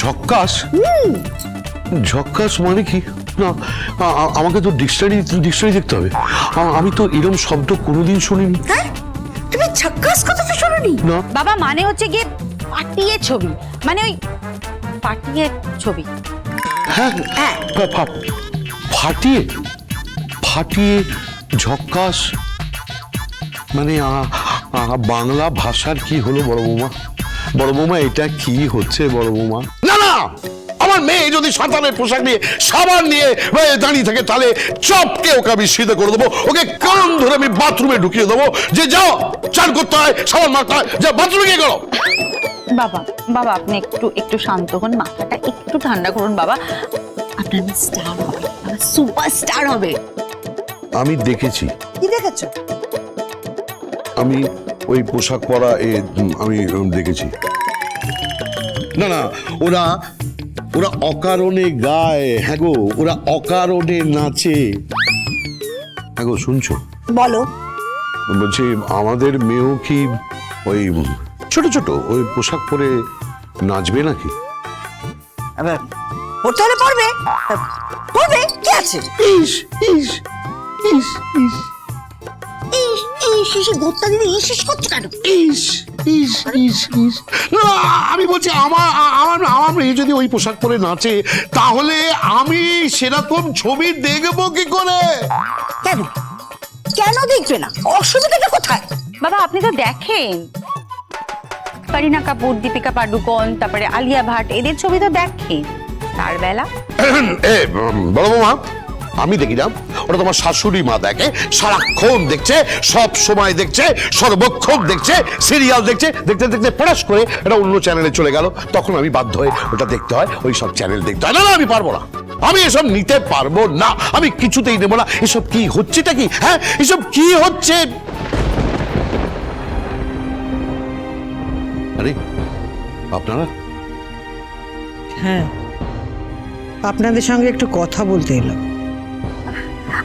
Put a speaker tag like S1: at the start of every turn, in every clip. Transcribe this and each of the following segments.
S1: ঝক্কাস? ঝক্কাস মানে কি? না, আমাকে তো ডিকশনারি দেখতে হবে। আমি তো এরকম শব্দ কোনোদিন শুনিনি।
S2: হ্যাঁ, তুমি ঝক্কাস কথাটা শোনোনি?
S1: না
S3: বাবা, মানে হচ্ছে গিয়ে পাটিয়ে ছবি, মানে ওই পাটিয়ে ছবি।
S1: হ্যাঁ, ফাটিয়ে ফাটিয়ে ঝক্কাস মানে বাংলা ভাষার কি হলো বড় বৌমা? বড় বৌমা, এটা কি হচ্ছে বড় বৌমা? না না, আমার মেয়ে যদি সাঁতারের পোশাক নিয়ে সাবান নিয়ে দাঁড়িয়ে থাকে তাহলে চপকে ওকে আমি সিধে করে দেবো, ওকে কান ধরে আমি বাথরুমে ঢুকিয়ে দেবো যে যাও চান করতে হয়, সাবান মারতে হয়, যা বাথরুমে গিয়ে করো।
S3: বাবা বাবা, আপনি একটু শান্ত হন, মাথাটা একটু ঠান্ডা করুন বাবা। আপনার মেয়ে স্টার হবে, আমার সুপারস্টার হবে।
S1: আমি দেখেছি।
S2: কি দেখেছো?
S1: আমি ওই পোশাক পরা আমি দেখেছি। না না, ওরা ওরা অকারণে গায়। হ্যাঁ গো, ওরা অকারণে নাচে। হ্যাঁ গো, শুনছো?
S2: বলো।
S1: বলছি, আমাদের মেয়েও কি ওই ছোট ছোট ওই পোশাক পরে নাচবে নাকি?
S2: পড়তে হলে পড়বে, পড়বে, কি আছে?
S1: ইস ইস ইস ইস
S2: গোত্তা দিদি ইস করছো কেন?
S1: ইস ইস ইস ইস। না, আমি বলছি আমার আমার মেয়ে যদি ওই পোশাক পরে নাচে তাহলে আমি সেরকম ছবি দেখবো কি করে?
S2: কেন কেন দেখবে না? অসুবিধাটা কোথায়?
S3: বাবা, আপনি তো দেখেন করিনা কাপুর, দীপিকা পাডুকোন, তারপরে আলিয়া ভাট, এদের ছবি তো দেখেন। তার বেলা
S1: বড় বৌমা, আমি দেখি না, ওটা তোমার শাশুড়ি মা দেখে, সারাক্ষণ দেখছে, সব সময় দেখছে, সর্বক্ষণ দেখছে, সিরিয়াল দেখছে, দেখতে দেখতে পড়াশ করে এটা অন্য চ্যানেলে চলে গেল, তখন আমি বাধ্য হয়ে ওটা দেখতে হয়, ওই সব চ্যানেল দেখতে হয়। না না, আমি পারবো না, আমি এসব নিতে পারবো না, আমি কিছুতেই নেবো না। এসব কি হচ্ছেটা কি? হ্যাঁ, এসব কি হচ্ছে? আরে আপনারা?
S4: হ্যাঁ, আপনাদের সঙ্গে একটু কথা বলতে এলাম।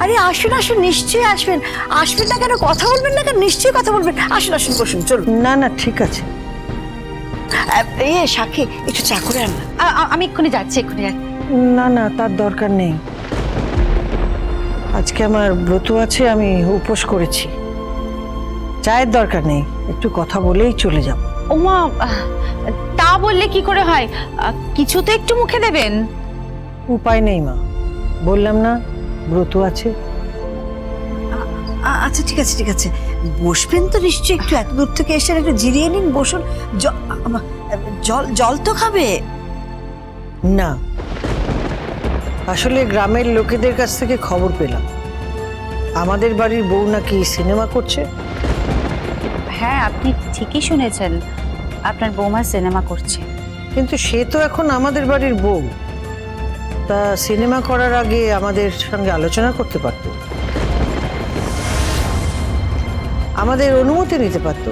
S2: আরে আসুন আসুন, নিশ্চয়ই আসবেন। আসবেন না কেন? কথা বলবেন না কেন? নিশ্চয়ই কথা বলবেন। আসুন আসুন, বসুন, চলুন।
S4: না না, ঠিক আছে।
S2: সাক্ষী, একটু চা করে আন না।
S3: আমি এক্ষুনি যাচ্ছি, এক্ষুনি যাচ্ছি।
S4: না না, তার দরকার নেই। আজকে আমার ব্রত আছে, আমি উপোস করেছি। চায়ের দরকার নেই, একটু কথা বলেই চলে যাব।
S3: ওমা, তা বললে কি করে হয়? কিছু তো একটু মুখে দেবেন।
S4: উপায় নেই মা, বললাম না ব্রত আছে।
S2: আচ্ছা, ঠিক আছে ঠিক আছে, বসবেন তো নিশ্চয়ই। একটু এত দূর থেকে এসে একটু জিরিয়ে নিন, বসুন। জল জল তো খাবে
S4: না, আসলে গ্রামের লোকেদের কাছ থেকে খবর পেলাম আমাদের বাড়ির বউ নাকি সিনেমা করছে।
S3: হ্যাঁ, আপনি ঠিকই শুনেছেন, আপনার বৌমা সিনেমা করছে।
S4: কিন্তু সে তো এখন আমাদের বাড়ির বউ, তা সিনেমা করার আগে আমাদের সঙ্গে আলোচনা করতে পারতো, আমাদের অনুমতি নিতে পারতো।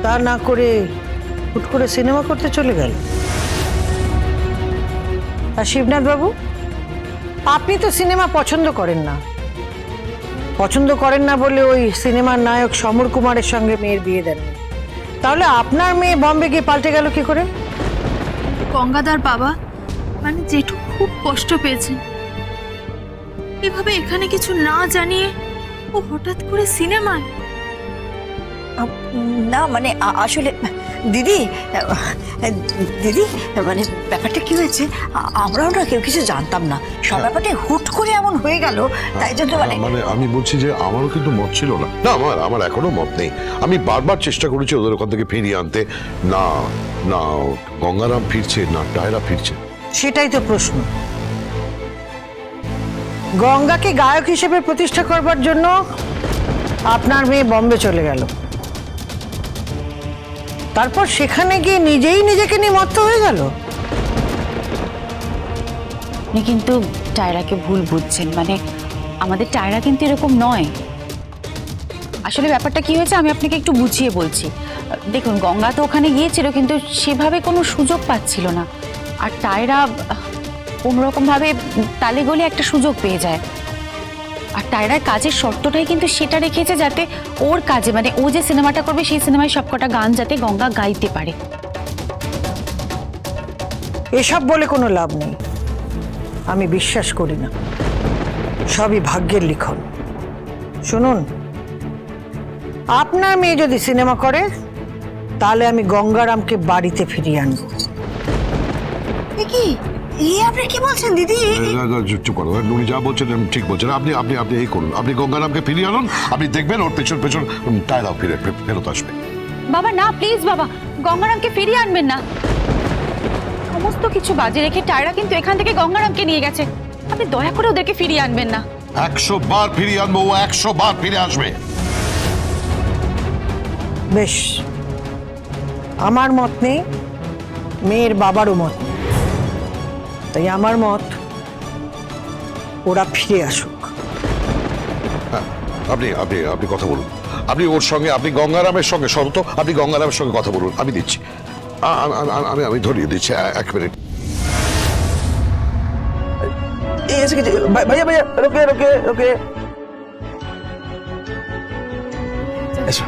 S4: তা না করে হুট করে সিনেমা করতে চলে গেল। আর শিবনাথ বাবু, আপনি তো সিনেমা পছন্দ করেন না। পছন্দ করেন না বলে ওই সিনেমার নায়ক সমর কুমারের সঙ্গে মেয়ের বিয়ে দেন। তাহলে আপনার মেয়ে বম্বে গিয়ে পাল্টে গেল কি করে?
S5: গঙ্গাধর বাবা, মানে জেঠু খুব কষ্ট পেয়েছেন। এভাবে এখানে কিছু না জানিয়ে ও হঠাৎ করে সিনেমায়।
S2: না মানে আসলে দিদি, দিদি মানে ব্যাপারটা কি হয়েছে, আমরাও না কেউ কিছু জানতাম না। সব ব্যাপারটা হুট করে এমন হয়ে গেল, তাই জন্য
S1: মানে আমি বলছি যে আমারও কিন্তু মত ছিল না। না, আমার এখনো মত নেই। আমি বারবার চেষ্টা করেছি ওদের ওখান থেকে ফিরিয়ে আনতে। না না, গঙ্গারাম ফিরছে না, টায়রা ফিরছে।
S4: সেটাই তো প্রশ্ন। গঙ্গাকে গায়ক হিসেবে প্রতিষ্ঠা করবার জন্য আপনার মেয়ে বম্বে চলে গেল, তারপর সেখানে গিয়ে নিজেই নিজেকে নিয়ে মত্ত হয়ে গেল।
S3: আপনি কিন্তু টায়রাকে ভুল বুঝছেন, মানে আমাদের টায়রা কিন্তু এরকম নয়। আসলে ব্যাপারটা কি হয়েছে আমি আপনাকে একটু বুঝিয়ে বলছি। দেখুন, গঙ্গা তো ওখানে গিয়েছিল কিন্তু সেভাবে কোনো সুযোগ পাচ্ছিল না, আর টায়রা কোনোরকম ভাবে তালে গলে একটা সুযোগ পেয়ে যায়। আর টায়রার কাজের শর্তটাই কিন্তু সেটা রেখেছে যাতে ওর কাজে, মানে ও যে সিনেমাটা করবে সেই সিনেমায় সবকটা গান যাতে গঙ্গা গাইতে পারে।
S4: এসব বলে কোনো লাভ নেই, আমি বিশ্বাস করি না, সবই ভাগ্যের লিখন। শুনুন, আপনার মেয়ে যদি সিনেমা করে তাহলে আমি গঙ্গারামকে বাড়িতে ফিরিয়ে আনবো।
S2: এ কি এই আপনি কি বলছেন দিদি?
S1: চুপ করো, উনি যা বলছেন ঠিক বলছেন। আপনি আপনি আপনি এই করুন, আপনি গঙ্গারামকে ফিরিয়ে আনুন, আপনি দেখবেন ওর পেছন পেছন টায়রাও ফেরত আসবে।
S3: বাবা না, প্লিজ বাবা, গঙ্গারামকে ফিরিয়ে আনবেন না। সমস্ত কিছু বাজে রেখে টায়রা কিন্তু এখান থেকে গঙ্গারামকে নিয়ে গেছে। আপনি দয়া করে ওদেরকে ফিরিয়ে আনবেন না।
S1: 100 বার ফিরিয়ে আনবো, ও 100 বার ফিরে আসবে।
S4: বেশ, আমার মত নেই, মেয়ের বাবারও মত নেই, তাই আমার মত ওরা ফিরে আসুক।
S1: হ্যাঁ, আপনি আপনি আপনি কথা বলুন, আপনি ওর সঙ্গে, আপনি গঙ্গারামের সঙ্গে শর্ত, আপনি গঙ্গারামের সঙ্গে কথা বলুন, আমি দিচ্ছি। আমি আমি ধরিয়ে দিচ্ছি, 1 মিনিট।
S6: भैया भैया रुके रुके रुके ऐसा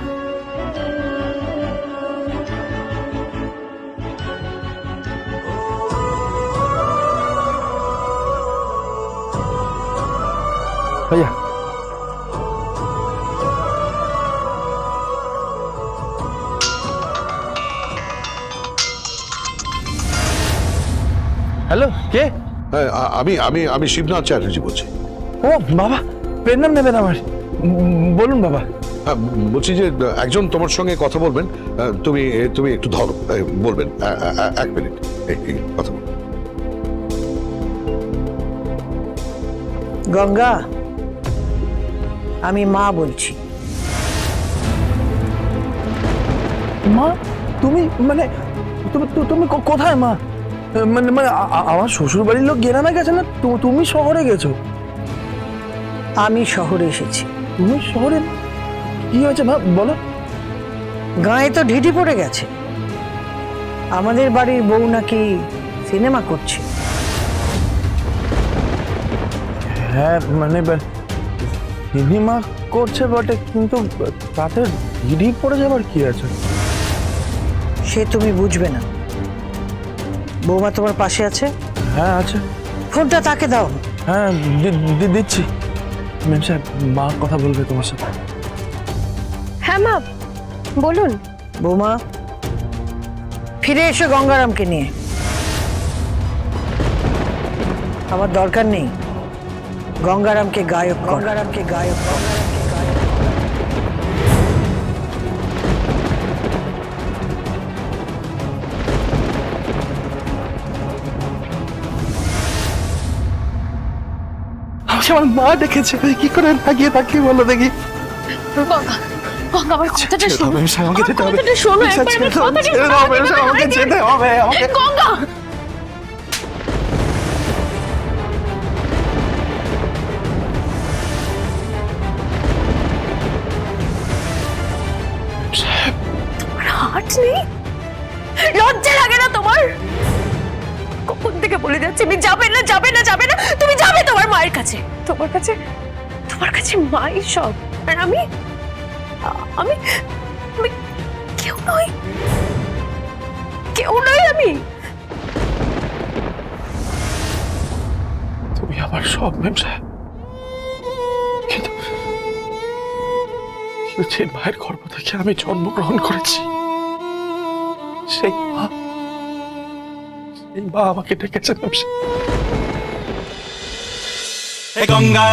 S6: भैया हेलो के
S1: হ্যাঁ, আমি আমি আমি শিবনাথ চ্যাটার্জি বলছি।
S6: ও বাবা, পেন নাম নেবেন আমার, বলুন বাবা।
S1: হ্যাঁ, বলছি যে একজন তোমার সঙ্গে কথা বলবেন, তুমি তুমি একটু ধরো, বলবেন 1 মিনিট, এই কথা বলুন।
S4: গঙ্গা, আমি মা বলছি।
S6: মা তুমি মানে তুমি তুমি কোথায় মা? মানে মানে আমার শ্বশুর বাড়ির লোক গ্রামে গেছে না, তুমি শহরে গেছো?
S4: আমি শহরে এসেছি।
S6: তুমি শহরে কি হয়েছে মা বলো?
S4: গায়ে তো ঢিঢি পড়ে গেছে, আমাদের বাড়ির বউ নাকি সিনেমা করছে।
S6: হ্যাঁ মানে সিনেমা করছে বটে, কিন্তু তাতে ঢিঢি পড়ে যাবার কি আছে?
S4: সে তুমি বুঝবে না। বৌমা তোমার পাশে আছে?
S6: হ্যাঁ আছে।
S4: ফোনটা তাকে দাও।
S6: হ্যাঁ দিচ্ছি। ম্যাম সাহেব, মা কথা বলবে তোমার সাথে।
S7: হ্যাঁ মা বলুন।
S4: বৌমা, ফিরে এসো গঙ্গারামকে নিয়ে। আমার দরকার নেই, গঙ্গারামকে গায়ক কর। গঙ্গারামকে গায়ক কর।
S6: আমার মা ডেকেছে, কি করে তাকিয়ে তাকিয়ে বলো দেখি।
S5: গঙ্গা, গঙ্গা আমার কথাটা শোনো।
S6: ম্যাম সাহেব, আমাকে যেতে হবে।
S5: কথাটা শোনো
S6: ম্যাম সাহেব,
S5: একবার,
S6: ছেড়ে দাও,
S5: কথাটা
S6: ছেড়ে দাও, ম্যাম সাহেব, আমাকে যেতে হবে, আমাকে।
S5: গঙ্গা, তোমার হার্ট নেই? লজ্জা লাগে না তোমার? কখন থেকে বলে যাচ্ছে আমি যাবে না যাবে না যাবে না, তুমি যাবে তোমার মায়ের কাছে। তোমার কাছে মাই সব, আর আমি আমি আমি কেউ নই, আমি।
S6: তুমি আমার সব ম্যাম সাহেব, কিন্তু যে মায়ের গর্ভ থেকে আমি জন্মগ্রহণ করেছি, সেই মা আমাকে ডেকেছে ম্যাম সাহেব।
S8: গঙ্গা